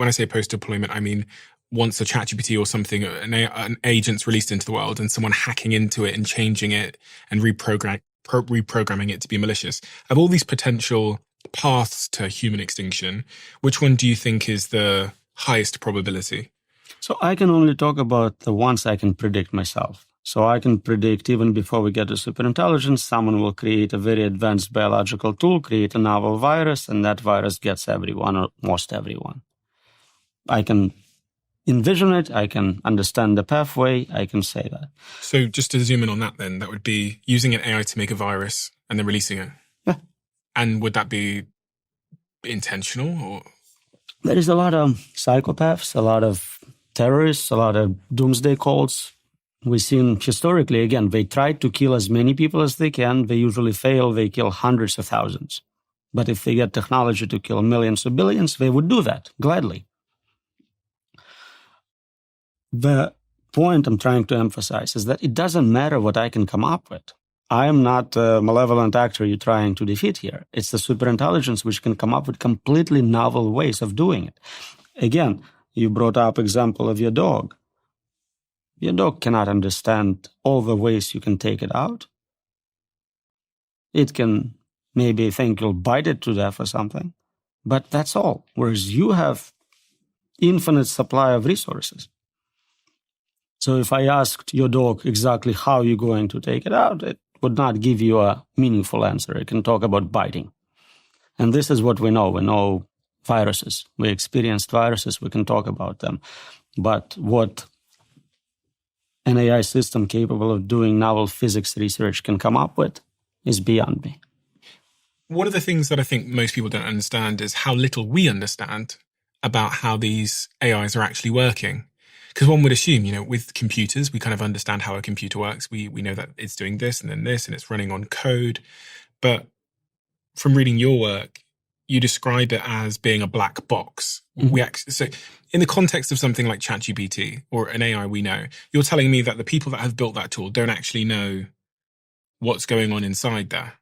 I say post-deployment, I mean once a ChatGPT or something, an agent's released into the world and someone hacking into it and changing it and reprogramming it to be malicious. Of all these potential paths to human extinction, which one do you think is the highest probability? So I can only talk about the ones I can predict myself. So I can predict even before we get to superintelligence, someone will create a very advanced biological tool, create a novel virus, and that virus gets everyone or most everyone. I can envision it. I can understand the pathway. I can say that. So just to zoom in on that then, that would be using an AI to make a virus and then releasing it. Yeah. And would that be intentional or? There is a lot of psychopaths, a lot of terrorists, a lot of doomsday cults. We've seen historically, again, they try to kill as many people as they can. They usually fail. They kill hundreds of thousands. But if they get technology to kill millions or billions, they would do that gladly. The point I'm trying to emphasize is that it doesn't matter what I can come up with. I am not a malevolent actor you're trying to defeat here. It's the superintelligence which can come up with completely novel ways of doing it. Again, you brought up example of your dog. Your dog cannot understand all the ways you can take it out. It can maybe think you'll bite it to death or something, but that's all. Whereas you have infinite supply of resources. So if I asked your dog exactly how you're going to take it out, it would not give you a meaningful answer. It can talk about biting. And this is what we know. We know viruses. We experienced viruses. We can talk about them. But what an AI system capable of doing novel physics research can come up with is beyond me. One of the things that I think most people don't understand is how little we understand about how these AIs are actually working. Because one would assume, with computers, we kind of understand how a computer works. We know that it's doing this and then this, and it's running on code. But from reading your work, you describe it as being a black box. Mm-hmm. So in the context of something like ChatGPT or an AI we know, you're telling me that the people that have built that tool don't actually know what's going on inside there.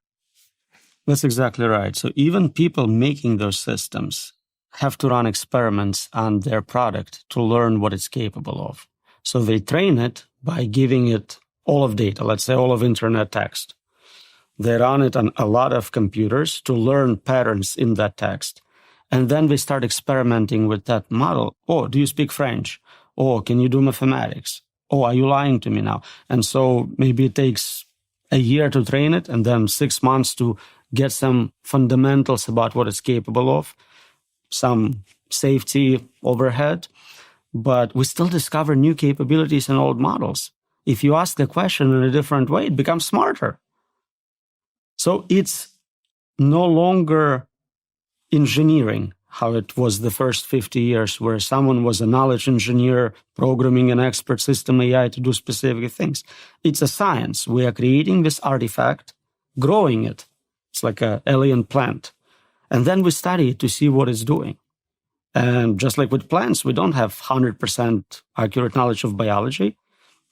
That's exactly right. So even people making those systems have to run experiments on their product to learn what it's capable of. So they train it by giving it all of data, let's say all of internet text. They run it on a lot of computers to learn patterns in that text. And then they start experimenting with that model. Oh, do you speak French? Oh, can you do mathematics? Oh, are you lying to me now? And so maybe it takes a year to train it and then 6 months to get some fundamentals about what it's capable of, some safety overhead. But we still discover new capabilities in old models. If you ask the question in a different way, it becomes smarter. So it's no longer engineering, how it was the first 50 years, where someone was a knowledge engineer programming an expert system AI to do specific things. It's a science. We are creating this artifact, growing it. It's like an alien plant. And then we study it to see what it's doing. And just like with plants, we don't have 100% accurate knowledge of biology.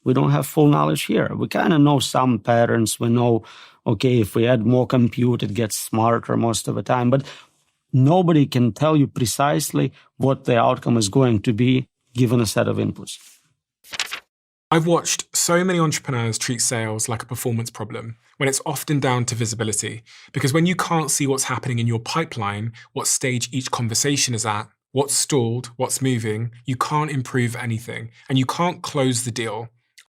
We don't have full knowledge here. We kind of know some patterns. We know, okay, if we add more compute, it gets smarter most of the time. But nobody can tell you precisely what the outcome is going to be given a set of inputs. I've watched so many entrepreneurs treat sales like a performance problem when it's often down to visibility. Because when you can't see what's happening in your pipeline, what stage each conversation is at, what's stalled, what's moving, you can't improve anything and you can't close the deal.